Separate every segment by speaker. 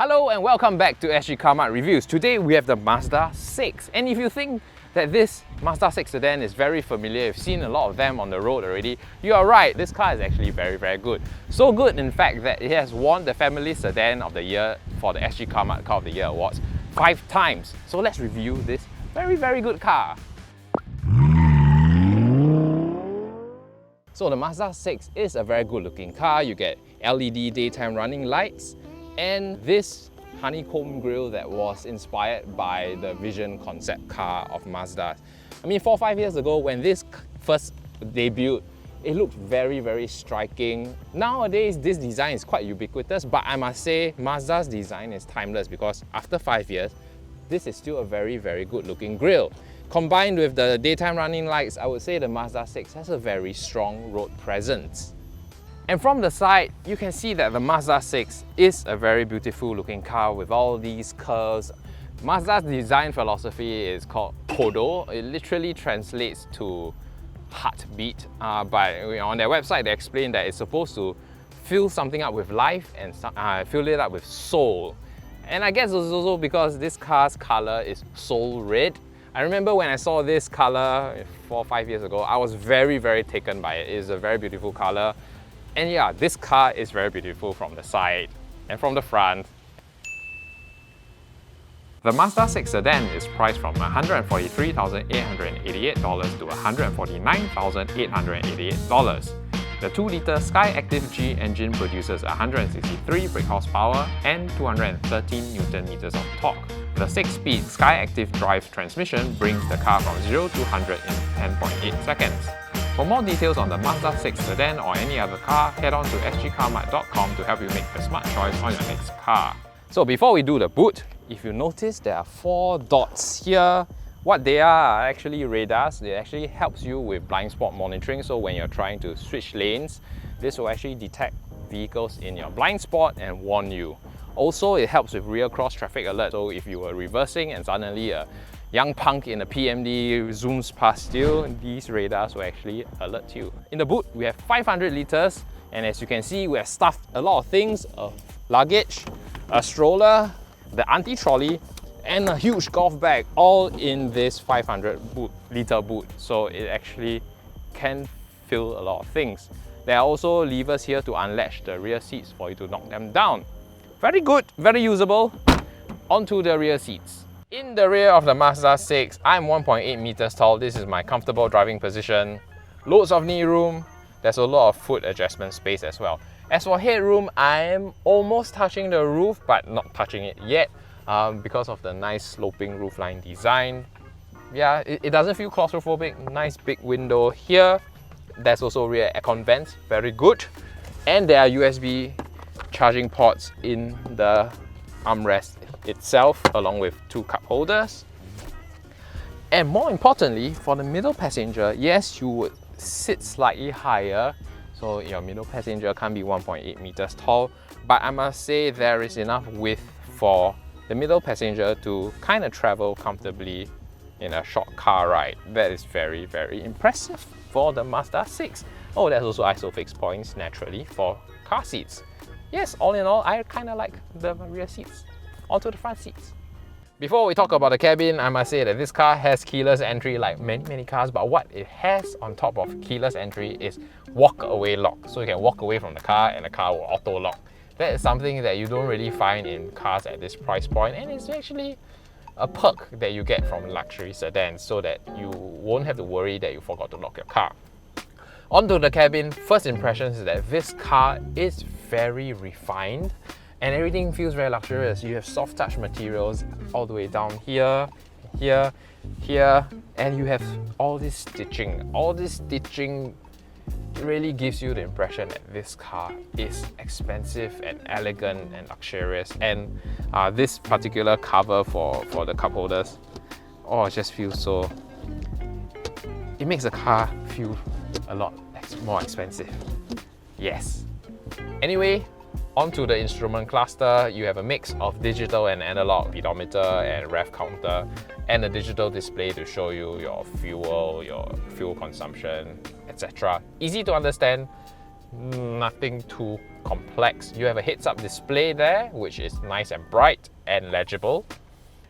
Speaker 1: Hello and welcome back to sgCarMart Reviews. Today we have the Mazda 6, and if you think that this Mazda 6 sedan is very familiar, you've seen a lot of them on the road already, you are right, this car is actually very good. So good in fact that it has won the Family Sedan of the Year for the sgCarMart Car of the Year Awards 5 times. So let's review this very good car. So the Mazda 6 is a very good looking car. You get LED daytime running lights and this honeycomb grille that was inspired by the Vision concept car of Mazda. I mean, 4 or 5 years ago when this first debuted, it looked very striking. Nowadays, this design is quite ubiquitous, but I must say Mazda's design is timeless because after 5 years, this is still a very good looking grille. Combined with the daytime running lights, I would say the Mazda 6 has a very strong road presence. And from the side, you can see that the Mazda 6 is a very beautiful looking car with all these curves. Mazda's design philosophy is called Kodo. It literally translates to heartbeat, but on their website they explain that it's supposed to fill something up with life and fill it up with soul. And I guess it's also because this car's color is soul red. I remember when I saw this color 4 or 5 years ago, I was very taken by it. It's a very beautiful color. And yeah, this car is very beautiful from the side and from the front. The Mazda 6 sedan is priced from $143,888 to $149,888. The 2-litre Skyactiv-G engine produces 163 brake horsepower and 213 Nm of torque. The 6-speed Skyactiv drive transmission brings the car from 0 to 100 in 10.8 seconds. For more details on the Mazda 6 sedan or any other car, head on to sgCarMart.com to help you make the smart choice on your next car. So before we do the boot, if you notice there are 4 dots here. What they are actually radars. It actually helps you with blind spot monitoring, so when you're trying to switch lanes, this will actually detect vehicles in your blind spot and warn you. Also, it helps with rear cross traffic alert, so if you were reversing and suddenly a young punk in a PMD zooms past you, these radars will actually alert you. In the boot, we have 500 litres, and as you can see, we have stuffed a lot of things, luggage, a stroller, the anti-trolley, and a huge golf bag, all in this 500-litre boot. So it actually can fill a lot of things. There are also levers here to unlatch the rear seats for you to knock them down. Very good, very usable. Onto the rear seats. In the rear of the Mazda 6, I'm 1.8 meters tall. This is my comfortable driving position. Loads of knee room. There's a lot of foot adjustment space as well. As for headroom, I am almost touching the roof, but not touching it yet because of the nice sloping roofline design. Yeah, it doesn't feel claustrophobic. Nice big window here. There's also rear aircon vents, very good. And there are USB charging ports in the armrest itself, along with 2 cup holders. And more importantly, for the middle passenger, yes, you would sit slightly higher, so your middle passenger can't be 1.8 meters tall, but I must say there is enough width for the middle passenger to kind of travel comfortably in a short car ride. That is very impressive for the Mazda 6. Oh, there's also ISOFIX points naturally for car seats. Yes, all in all, I kind of like the rear seats. Onto the front seats. Before we talk about the cabin, I must say that this car has keyless entry like many cars, but what it has on top of keyless entry is walk-away lock. So you can walk away from the car and the car will auto-lock. That is something that you don't really find in cars at this price point, and it's actually a perk that you get from luxury sedans so that you won't have to worry that you forgot to lock your car. Onto the cabin, first impressions is that this car is very refined and everything feels very luxurious. You have soft touch materials all the way down here, here, and you have all this stitching. All this stitching really gives you the impression that this car is expensive and elegant and luxurious. And this particular cover for the cup holders, oh, it just feels so... It makes the car feel a lot more expensive. Yes. Anyway, onto the instrument cluster, you have a mix of digital and analog speedometer and rev counter, and a digital display to show you your fuel consumption, etc. Easy to understand, nothing too complex. You have a heads-up display there, which is nice and bright and legible.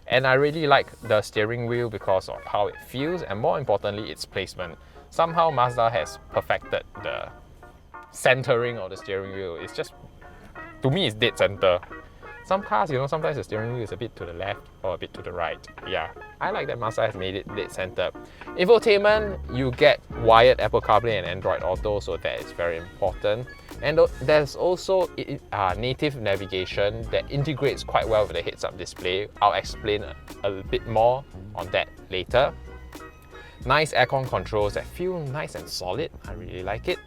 Speaker 1: And I really like the steering wheel because of how it feels, and more importantly, its placement. Somehow Mazda has perfected the centering of the steering wheel. It's just, to me, it's dead center. Some cars, sometimes the steering wheel is a bit to the left or a bit to the right. Yeah, I like that Mazda has made it dead center. Infotainment, you get wired Apple CarPlay and Android Auto, so that is very important. And there's also native navigation that integrates quite well with the heads-up display. I'll explain a bit more on that later. Nice aircon controls that feel nice and solid. I really like it.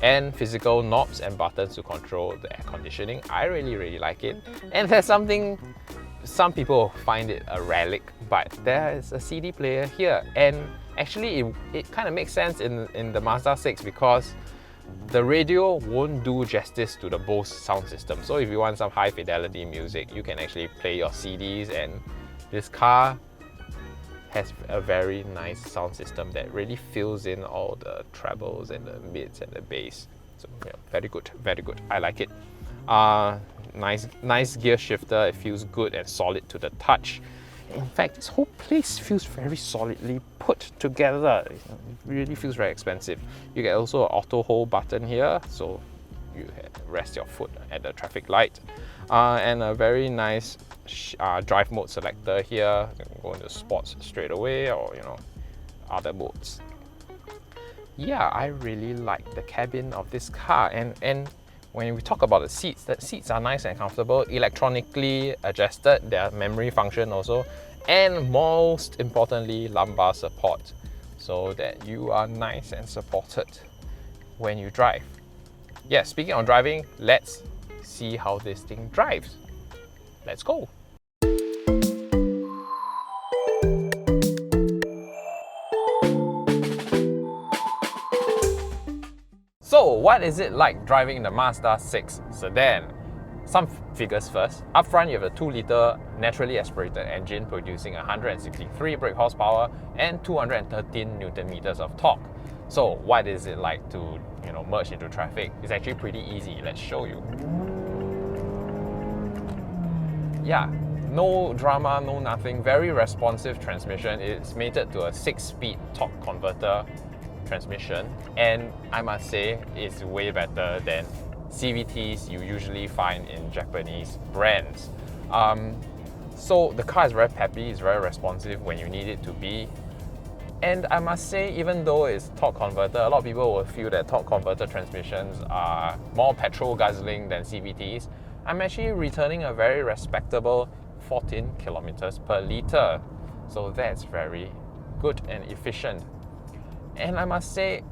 Speaker 1: And physical knobs and buttons to control the air conditioning. I really like it. And there's something, some people find it a relic, but there is a CD player here. And actually it kind of makes sense in the Mazda 6 because the radio won't do justice to the Bose sound system. So if you want some high fidelity music, you can actually play your CDs, and this car has a very nice sound system that really fills in all the trebles and the mids and the bass. So yeah, very good. I like it. Nice gear shifter. It feels good and solid to the touch. In fact, this whole place feels very solidly put together. It really feels very expensive. You get also an auto hold button here, so you rest your foot at the traffic light. And a very nice drive mode selector here. You can go into sports straight away, or other modes. Yeah, I really like the cabin of this car, and when we talk about the seats are nice and comfortable, electronically adjusted. There are memory function also, and most importantly, lumbar support, so that you are nice and supported when you drive. Yeah, speaking of driving, let's see how this thing drives. Let's go. So what is it like driving the Mazda 6 sedan? Some figures first. Up front, you have a 2-liter naturally aspirated engine producing 163 brake horsepower and 213 Newton meters of torque. So what is it like to merge into traffic? It's actually pretty easy. Let's show you. Yeah, no drama, no nothing. Very responsive transmission. It's mated to a 6-speed torque converter transmission, and I must say it's way better than CVTs you usually find in Japanese brands. So the car is very peppy, it's very responsive when you need it to be. And I must say, even though it's torque converter, a lot of people will feel that torque converter transmissions are more petrol guzzling than CVTs. I'm actually returning a very respectable 14 kilometers per liter. So that's very good and efficient. And I must say,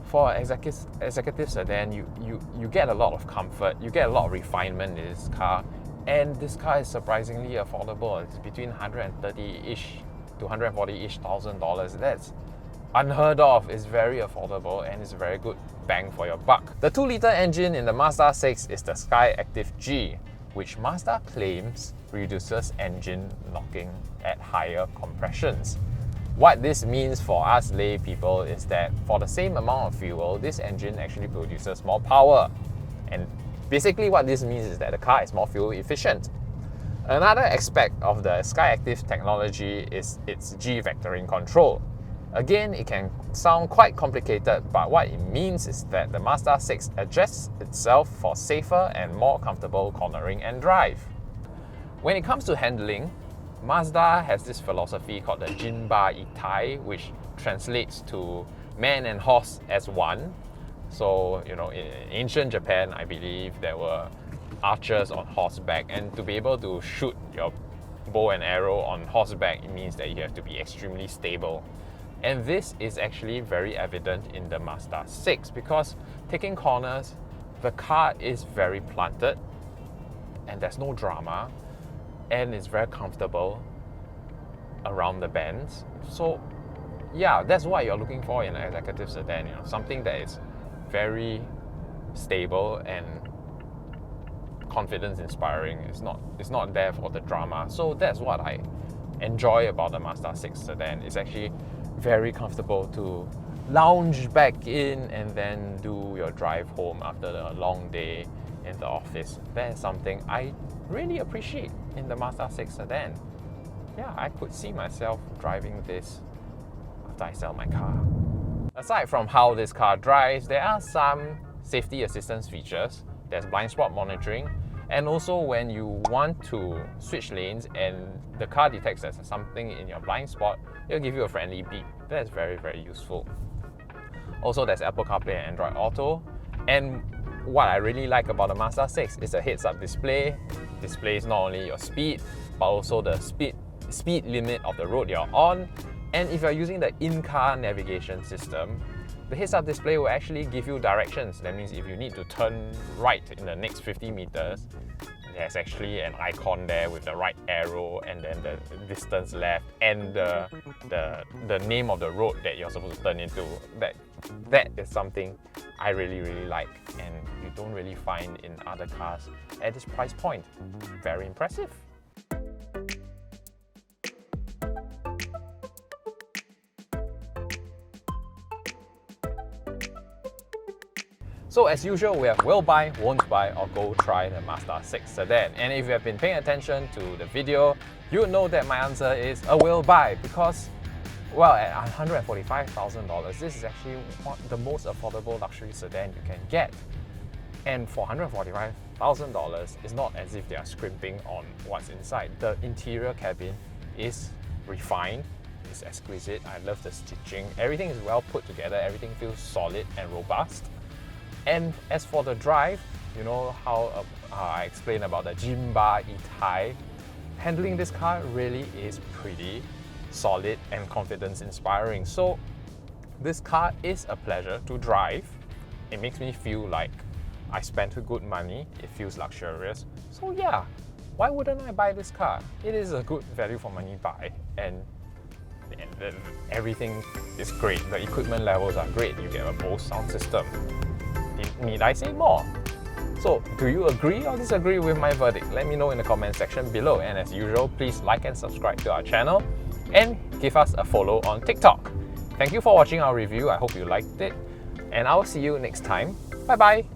Speaker 1: for executive sedan, you get a lot of comfort, you get a lot of refinement in this car, and this car is surprisingly affordable. It's between $130-ish to $140-ish thousand. That's unheard of. It's very affordable and it's a very good bang for your buck. The 2-liter engine in the Mazda 6 is the sgActiv G, which Mazda claims reduces engine knocking at higher compressions. What this means for us lay people is that for the same amount of fuel, this engine actually produces more power. And basically what this means is that the car is more fuel efficient. Another aspect of the sgActiv technology is its G vectoring control. Again, it can sound quite complicated, but what it means is that the Mazda 6 adjusts itself for safer and more comfortable cornering and drive. When it comes to handling, Mazda has this philosophy called the Jinba Itai, which translates to man and horse as one. So, in ancient Japan, I believe there were archers on horseback, and to be able to shoot your bow and arrow on horseback, it means that you have to be extremely stable. And this is actually very evident in the Mazda 6 because taking corners, the car is very planted and there's no drama, and it's very comfortable around the bends. So yeah, that's what you're looking for in an executive sedan, something that is very stable and confidence inspiring. It's not there for the drama. So that's what I enjoy about the Mazda 6 sedan. It's actually very comfortable to lounge back in and then do your drive home after a long day in the office. That is something I really appreciate in the Mazda 6 sedan. Yeah, I could see myself driving this after I sell my car. Aside from how this car drives, there are some safety assistance features. There's blind spot monitoring, and also when you want to switch lanes and the car detects there's something in your blind spot, it'll give you a friendly beep. That is very, very useful. Also, there's Apple CarPlay and Android Auto. And what I really like about the Mazda 6 is the heads-up display. Displays not only your speed, but also the speed limit of the road you're on. And if you're using the in-car navigation system, the heads-up display will actually give you directions. That means if you need to turn right in the next 50 meters, there's actually an icon there with the right arrow and then the distance left and the name of the road that you're supposed to turn into. That is something I really, really like, and you don't really find in other cars at this price point. Very impressive. So as usual, we have will buy, won't buy, or go try the Mazda 6 sedan. And if you have been paying attention to the video, you would know that my answer is a will buy because, well, at $145,000, this is actually the most affordable luxury sedan you can get. And for $145,000, it's not as if they are scrimping on what's inside. The interior cabin is refined, it's exquisite. I love the stitching. Everything is well put together, everything feels solid and robust. And as for the drive, you know how I explained about the Jimba E-Type, handling this car really is pretty solid and confidence inspiring. So this car is a pleasure to drive. It makes me feel like I spent good money. It feels luxurious. So yeah, why wouldn't I buy this car? It is a good value for money buy, and everything is great. The equipment levels are great. You get a Bose sound system. Need I say more? So, do you agree or disagree with my verdict? Let me know in the comment section below, and as usual, please like and subscribe to our channel and give us a follow on TikTok. Thank you for watching our review. I hope you liked it, and I will see you next time. Bye bye!